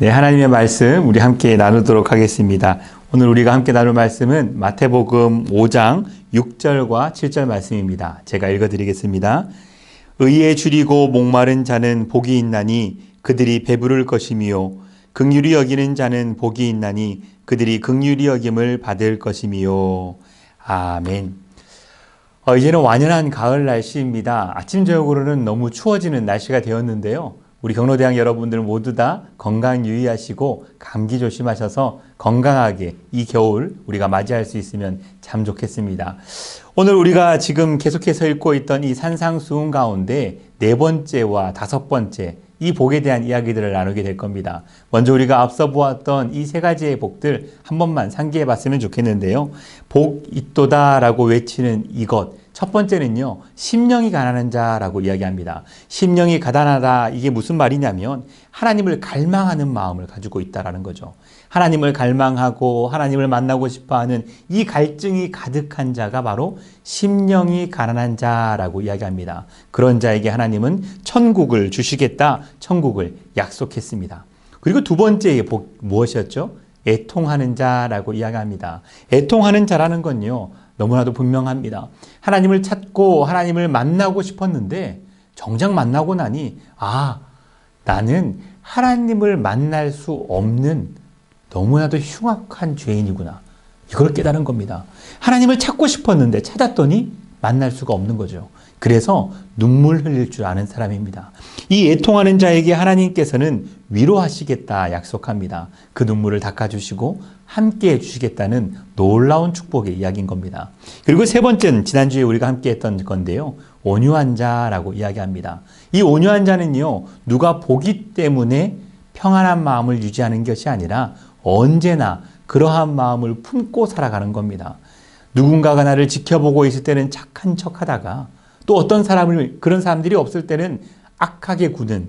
네, 하나님의 말씀 우리 함께 나누도록 하겠습니다. 오늘 우리가 함께 나눌 말씀은 마태복음 5장 6절과 7절 말씀입니다. 제가 읽어드리겠습니다. 의에 줄이고 목마른 자는 복이 있나니 그들이 배부를 것이며 긍휼히 여기는 자는 복이 있나니 그들이 긍휼히 여김을 받을 것이며. 아멘. 이제는 완연한 가을 날씨입니다. 아침 저녁으로는 너무 추워지는 날씨가 되었는데요. 우리 경로대학 여러분들 모두 다 건강 유의하시고 감기 조심하셔서 건강하게 이 겨울 우리가 맞이할 수 있으면 참 좋겠습니다. 오늘 우리가 지금 계속해서 읽고 있던 이 산상수훈 가운데 네 번째와 다섯 번째 이 복에 대한 이야기들을 나누게 될 겁니다. 먼저 우리가 앞서 보았던 이 세 가지의 복들 한 번만 상기해 봤으면 좋겠는데요. 복 있도다라고 외치는 이것. 첫 번째는요, 심령이 가난한 자라고 이야기합니다. 심령이 가난하다, 이게 무슨 말이냐면 하나님을 갈망하는 마음을 가지고 있다라는 거죠. 하나님을 갈망하고 하나님을 만나고 싶어하는 이 갈증이 가득한 자가 바로 심령이 가난한 자라고 이야기합니다. 그런 자에게 하나님은 천국을 주시겠다, 천국을 약속했습니다. 그리고 두 번째의 복 무엇이었죠? 애통하는 자라고 이야기합니다. 애통하는 자라는 건요, 너무나도 분명합니다. 하나님을 찾고 하나님을 만나고 싶었는데 정작 만나고 나니 나는 하나님을 만날 수 없는 너무나도 흉악한 죄인이구나. 이걸 깨달은 겁니다. 하나님을 찾고 싶었는데 찾았더니 만날 수가 없는 거죠. 그래서 눈물 흘릴 줄 아는 사람입니다. 이 애통하는 자에게 하나님께서는 위로하시겠다 약속합니다. 그 눈물을 닦아주시고 함께 해주시겠다는 놀라운 축복의 이야기인 겁니다. 그리고 세 번째는 지난주에 우리가 함께 했던 건데요. 온유한 자라고 이야기합니다. 이 온유한 자는요, 누가 보기 때문에 평안한 마음을 유지하는 것이 아니라 언제나 그러한 마음을 품고 살아가는 겁니다. 누군가가 나를 지켜보고 있을 때는 착한 척 하다가 또 어떤 그런 사람들이 없을 때는 악하게 구는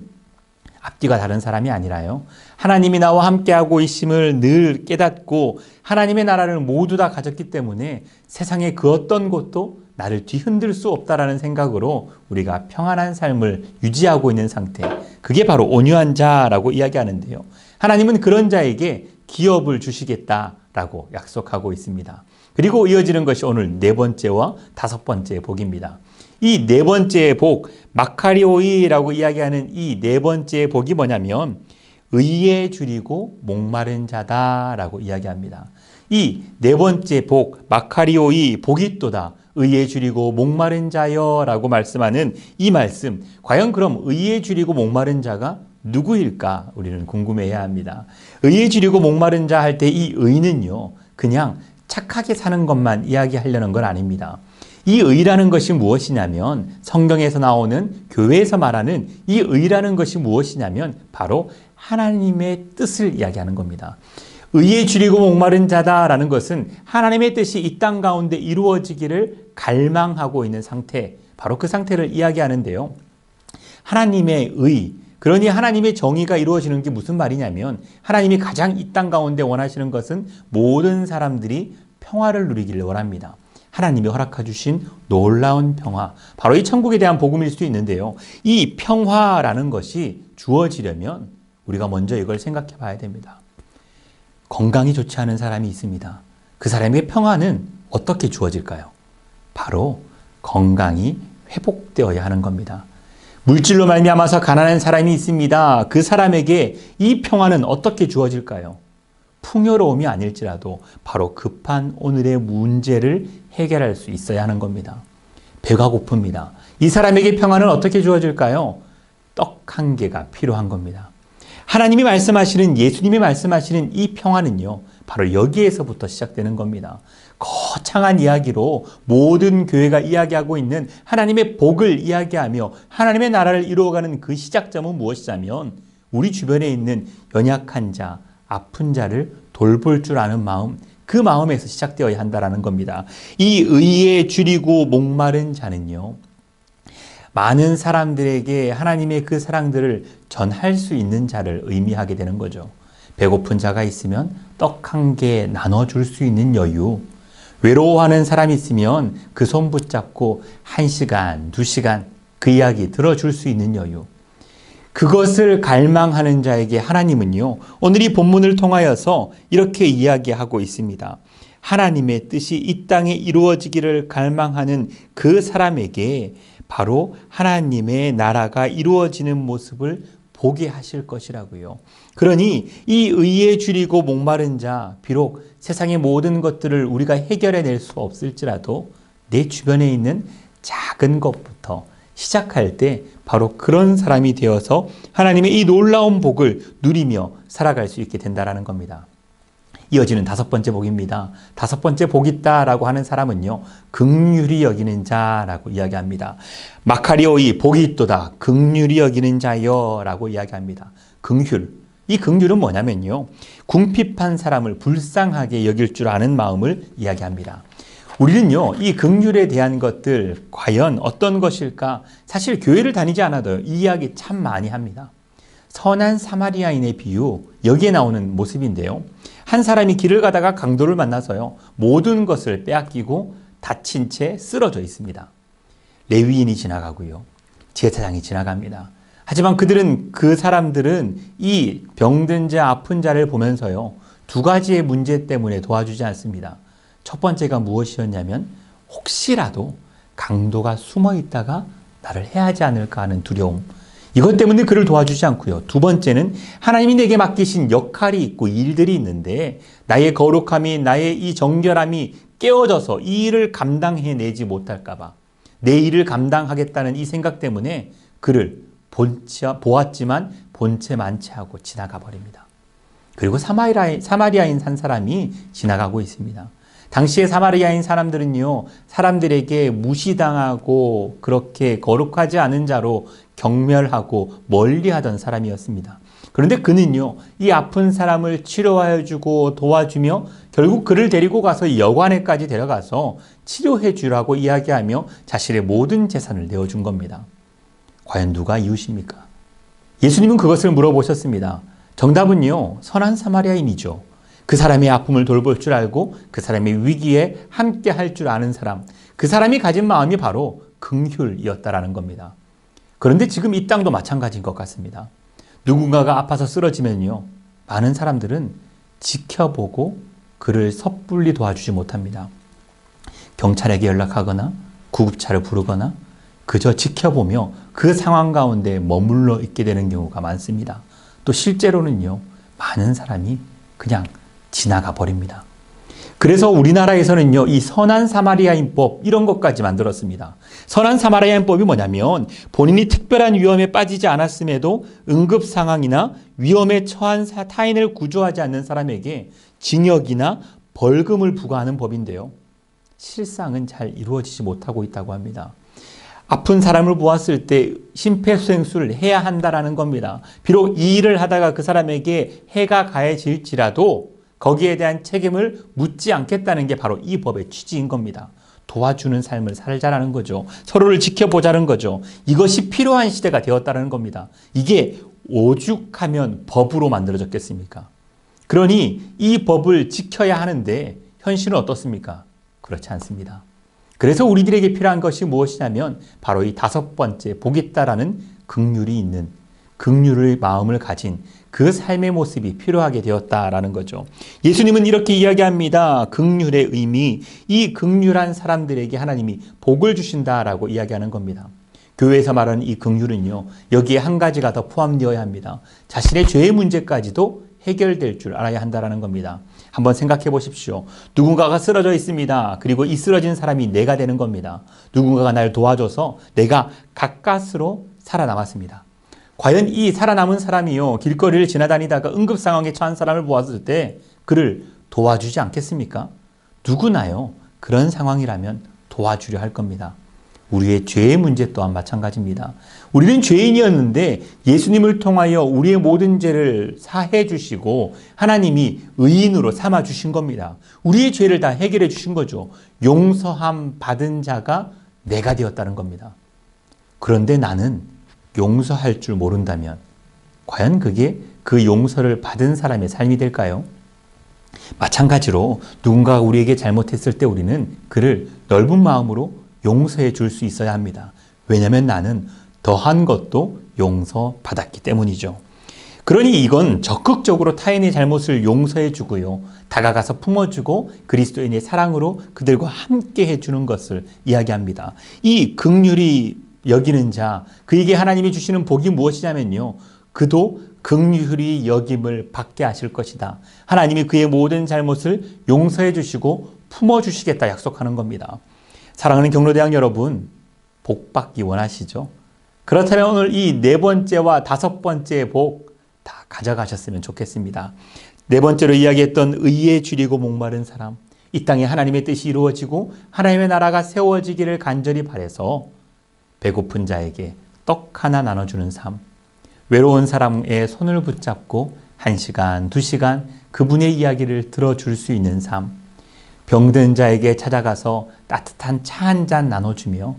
앞뒤가 다른 사람이 아니라요. 하나님이 나와 함께하고 있음을 늘 깨닫고 하나님의 나라를 모두 다 가졌기 때문에 세상의 그 어떤 것도 나를 뒤흔들 수 없다라는 생각으로 우리가 평안한 삶을 유지하고 있는 상태. 그게 바로 온유한 자라고 이야기하는데요. 하나님은 그런 자에게 기업을 주시겠다라고 약속하고 있습니다. 그리고 이어지는 것이 오늘 네 번째와 다섯 번째 복입니다. 이 네 번째 복, 마카리오이라고 이야기하는 이 네 번째 복이 뭐냐면 의에 줄이고 목마른 자다라고 이야기합니다. 이 네 번째 복, 마카리오이, 복이 있도다. 의에 줄이고 목마른 자여라고 말씀하는 이 말씀, 과연 그럼 의에 줄이고 목마른 자가 누구일까? 우리는 궁금해해야 합니다. 의에 줄이고 목마른 자 할 때 이 의는요, 그냥 착하게 사는 것만 이야기하려는 건 아닙니다. 이 의라는 것이 무엇이냐면 성경에서 나오는 교회에서 말하는 이 의라는 것이 무엇이냐면 바로 하나님의 뜻을 이야기하는 겁니다. 의에 줄이고 목마른 자다라는 것은 하나님의 뜻이 이 땅 가운데 이루어지기를 갈망하고 있는 상태, 바로 그 상태를 이야기하는데요. 하나님의 의, 그러니 하나님의 정의가 이루어지는 게 무슨 말이냐면 하나님이 가장 이 땅 가운데 원하시는 것은 모든 사람들이 평화를 누리기를 원합니다. 하나님이 허락해 주신 놀라운 평화, 바로 이 천국에 대한 복음일 수 있는데요. 이 평화라는 것이 주어지려면 우리가 먼저 이걸 생각해 봐야 됩니다. 건강이 좋지 않은 사람이 있습니다. 그 사람에게 평화는 어떻게 주어질까요? 바로 건강이 회복되어야 하는 겁니다. 물질로 말미암아서 가난한 사람이 있습니다. 그 사람에게 이 평화는 어떻게 주어질까요? 풍요로움이 아닐지라도 바로 급한 오늘의 문제를 해결할 수 있어야 하는 겁니다. 배가 고픕니다. 이 사람에게 평화는 어떻게 주어질까요? 떡 한 개가 필요한 겁니다. 하나님이 말씀하시는, 예수님이 말씀하시는 이 평화는요, 바로 여기에서부터 시작되는 겁니다. 거창한 이야기로 모든 교회가 이야기하고 있는 하나님의 복을 이야기하며 하나님의 나라를 이루어가는 그 시작점은 무엇이냐면 우리 주변에 있는 연약한 자, 아픈 자를 돌볼 줄 아는 마음, 그 마음에서 시작되어야 한다는 겁니다. 이 의에 줄이고 목마른 자는요, 많은 사람들에게 하나님의 그 사랑들을 전할 수 있는 자를 의미하게 되는 거죠. 배고픈 자가 있으면 떡 한 개 나눠줄 수 있는 여유, 외로워하는 사람이 있으면 그 손 붙잡고 1시간, 2시간 그 이야기 들어줄 수 있는 여유, 그것을 갈망하는 자에게 하나님은요, 오늘 이 본문을 통하여서 이렇게 이야기하고 있습니다. 하나님의 뜻이 이 땅에 이루어지기를 갈망하는 그 사람에게 바로 하나님의 나라가 이루어지는 모습을 보게 하실 것이라고요. 그러니 이 의에 줄이고 목마른 자, 비록 세상의 모든 것들을 우리가 해결해낼 수 없을지라도 내 주변에 있는 작은 것부터 시작할 때 바로 그런 사람이 되어서 하나님의 이 놀라운 복을 누리며 살아갈 수 있게 된다는 겁니다. 이어지는 5번째 복입니다. 5번째 복 있다라고 하는 사람은요, 긍휼히 여기는 자라고 이야기합니다. 마카리오이 복이 있도다 긍휼히 여기는 자여라고 이야기합니다. 긍휼, 이 긍휼은 뭐냐면요, 궁핍한 사람을 불쌍하게 여길 줄 아는 마음을 이야기합니다. 우리는요, 이 긍휼에 대한 것들 과연 어떤 것일까? 사실 교회를 다니지 않아도 이 이야기 참 많이 합니다. 선한 사마리아인의 비유, 여기에 나오는 모습인데요. 한 사람이 길을 가다가 강도를 만나서요, 모든 것을 빼앗기고 다친 채 쓰러져 있습니다. 레위인이 지나가고요, 제사장이 지나갑니다. 하지만 그 사람들은 이 병든 자, 아픈 자를 보면서요, 2가지의 문제 때문에 도와주지 않습니다. 첫 번째가 무엇이었냐면, 혹시라도 강도가 숨어 있다가 나를 해하지 않을까 하는 두려움. 이것 때문에 그를 도와주지 않고요. 2번째는 하나님이 내게 맡기신 역할이 있고 일들이 있는데 나의 거룩함이, 나의 이 정결함이 깨어져서 이 일을 감당해내지 못할까 봐, 내 일을 감당하겠다는 이 생각 때문에 그를 보았지만 본체 만체하고 지나가 버립니다. 그리고 사마리아인 한 사람이 지나가고 있습니다. 당시의 사마리아인 사람들은요, 사람들에게 무시당하고 그렇게 거룩하지 않은 자로 경멸하고 멀리하던 사람이었습니다. 그런데 그는요, 이 아픈 사람을 치료하여 주고 도와주며 결국 그를 데리고 가서 여관에까지 데려가서 치료해 주라고 이야기하며 자신의 모든 재산을 내어준 겁니다. 과연 누가 이웃입니까? 예수님은 그것을 물어보셨습니다. 정답은요, 선한 사마리아인이죠. 그 사람의 아픔을 돌볼 줄 알고 그 사람의 위기에 함께 할 줄 아는 사람, 그 사람이 가진 마음이 바로 긍휼이었다라는 겁니다. 그런데 지금 이 땅도 마찬가지인 것 같습니다. 누군가가 아파서 쓰러지면요, 많은 사람들은 지켜보고 그를 섣불리 도와주지 못합니다. 경찰에게 연락하거나 구급차를 부르거나 그저 지켜보며 그 상황 가운데 머물러 있게 되는 경우가 많습니다. 또 실제로는요, 많은 사람이 그냥 지나가 버립니다. 그래서 우리나라에서는요, 이 선한 사마리아인법 이런 것까지 만들었습니다. 선한 사마리아인법이 뭐냐면, 본인이 특별한 위험에 빠지지 않았음에도 응급 상황이나 위험에 처한 타인을 구조하지 않는 사람에게 징역이나 벌금을 부과하는 법인데요, 실상은 잘 이루어지지 못하고 있다고 합니다. 아픈 사람을 보았을 때 심폐소생술을 해야 한다라는 겁니다. 비록 이 일을 하다가 그 사람에게 해가 가해질지라도 거기에 대한 책임을 묻지 않겠다는 게 바로 이 법의 취지인 겁니다. 도와주는 삶을 살자라는 거죠. 서로를 지켜보자는 거죠. 이것이 필요한 시대가 되었다는 겁니다. 이게 오죽하면 법으로 만들어졌겠습니까? 그러니 이 법을 지켜야 하는데 현실은 어떻습니까? 그렇지 않습니다. 그래서 우리들에게 필요한 것이 무엇이냐면 바로 이 5번째 복 있다라는 긍휼이 있는, 긍휼의 마음을 가진 그 삶의 모습이 필요하게 되었다라는 거죠. 예수님은 이렇게 이야기합니다. 긍휼의 의미, 이 긍휼한 사람들에게 하나님이 복을 주신다라고 이야기하는 겁니다. 교회에서 말하는 이 긍휼은요, 여기에 한 가지가 더 포함되어야 합니다. 자신의 죄의 문제까지도 해결될 줄 알아야 한다는 겁니다. 한번 생각해 보십시오. 누군가가 쓰러져 있습니다. 그리고 이 쓰러진 사람이 내가 되는 겁니다. 누군가가 날 도와줘서 내가 가까스로 살아남았습니다. 과연 이 살아남은 사람이요, 길거리를 지나다니다가 응급 상황에 처한 사람을 보았을 때 그를 도와주지 않겠습니까? 누구나요, 그런 상황이라면 도와주려 할 겁니다. 우리의 죄의 문제 또한 마찬가지입니다. 우리는 죄인이었는데 예수님을 통하여 우리의 모든 죄를 사해 주시고 하나님이 의인으로 삼아 주신 겁니다. 우리의 죄를 다 해결해 주신 거죠. 용서함 받은 자가 내가 되었다는 겁니다. 그런데 나는 용서할 줄 모른다면 과연 그게 그 용서를 받은 사람의 삶이 될까요? 마찬가지로 누군가가 우리에게 잘못했을 때 우리는 그를 넓은 마음으로 용서해 줄 수 있어야 합니다. 왜냐하면 나는 더한 것도 용서받았기 때문이죠. 그러니 이건 적극적으로 타인의 잘못을 용서해 주고요. 다가가서 품어주고 그리스도인의 사랑으로 그들과 함께 해주는 것을 이야기합니다. 이 긍휼히 여기는 자, 그에게 하나님이 주시는 복이 무엇이냐면요. 그도 긍휼히 여김을 받게 하실 것이다. 하나님이 그의 모든 잘못을 용서해 주시고 품어주시겠다 약속하는 겁니다. 사랑하는 경로대학 여러분, 복 받기 원하시죠? 그렇다면 오늘 이 네 번째와 다섯 번째 복 다 가져가셨으면 좋겠습니다. 네 번째로 이야기했던 의에 줄이고 목마른 사람, 이 땅에 하나님의 뜻이 이루어지고 하나님의 나라가 세워지기를 간절히 바라서 배고픈 자에게 떡 하나 나눠주는 삶, 외로운 사람의 손을 붙잡고 1시간, 2시간 그분의 이야기를 들어줄 수 있는 삶, 병든 자에게 찾아가서 따뜻한 차 한 잔 나눠주며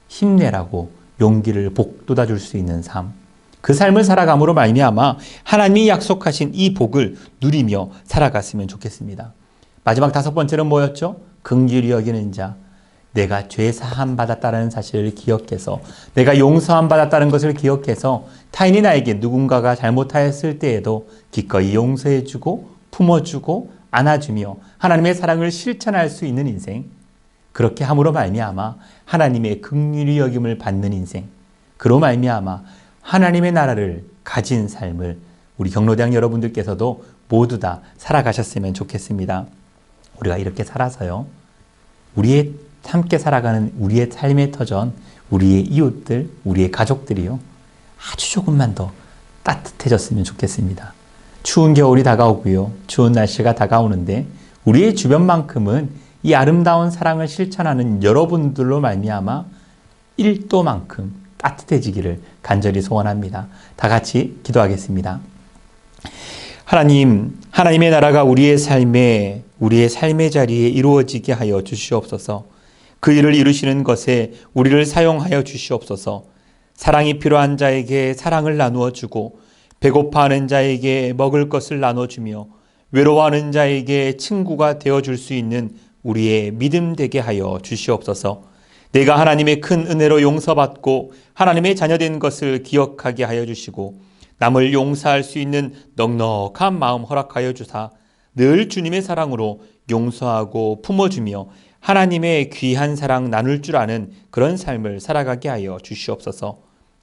힘내라고 용기를 북돋아줄 수 있는 삶, 그 삶을 살아감으로 말미암아 하나님이 약속하신 이 복을 누리며 살아갔으면 좋겠습니다. 마지막 다섯 번째는 뭐였죠? 긍휼히 여기는 자, 내가 죄 사함 받았다는 사실을 기억해서, 내가 용서함 받았다는 것을 기억해서 타인이 나에게 누군가가 잘못하였을 때에도 기꺼이 용서해주고 품어주고 안아주며 하나님의 사랑을 실천할 수 있는 인생, 그렇게 함으로 말미암아 하나님의 긍휼히 여김을 받는 인생, 그로 말미암아 하나님의 나라를 가진 삶을 우리 경로대학 여러분들께서도 모두 다 살아가셨으면 좋겠습니다. 우리가 이렇게 살아서요, 우리의 함께 살아가는 우리의 삶의 터전, 우리의 이웃들, 우리의 가족들이요, 아주 조금만 더 따뜻해졌으면 좋겠습니다. 추운 겨울이 다가오고요, 추운 날씨가 다가오는데 우리의 주변만큼은 이 아름다운 사랑을 실천하는 여러분들로 말미암아 1도만큼 따뜻해지기를 간절히 소원합니다. 다 같이 기도하겠습니다. 하나님, 하나님의 나라가 우리의 삶의 자리에 이루어지게 하여 주시옵소서. 그 일을 이루시는 것에 우리를 사용하여 주시옵소서. 사랑이 필요한 자에게 사랑을 나누어 주고, 배고파하는 자에게 먹을 것을 나눠주며, 외로워하는 자에게 친구가 되어줄 수 있는 우리의 믿음 되게 하여 주시옵소서. 내가 하나님의 큰 은혜로 용서받고 하나님의 자녀된 것을 기억하게 하여 주시고, 남을 용서할 수 있는 넉넉한 마음 허락하여 주사 늘 주님의 사랑으로 용서하고 품어주며 하나님의 귀한 사랑 나눌 줄 아는 그런 삶을 살아가게 하여 주시옵소서.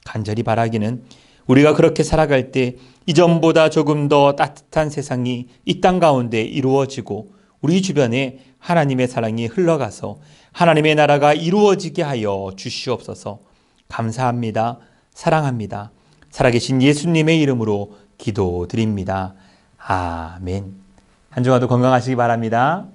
간절히 바라기는 우리가 그렇게 살아갈 때 이전보다 조금 더 따뜻한 세상이 이 땅 가운데 이루어지고 우리 주변에 하나님의 사랑이 흘러가서 하나님의 나라가 이루어지게 하여 주시옵소서. 감사합니다. 사랑합니다. 살아계신 예수님의 이름으로 기도드립니다. 아멘. 한 주간도 건강하시기 바랍니다.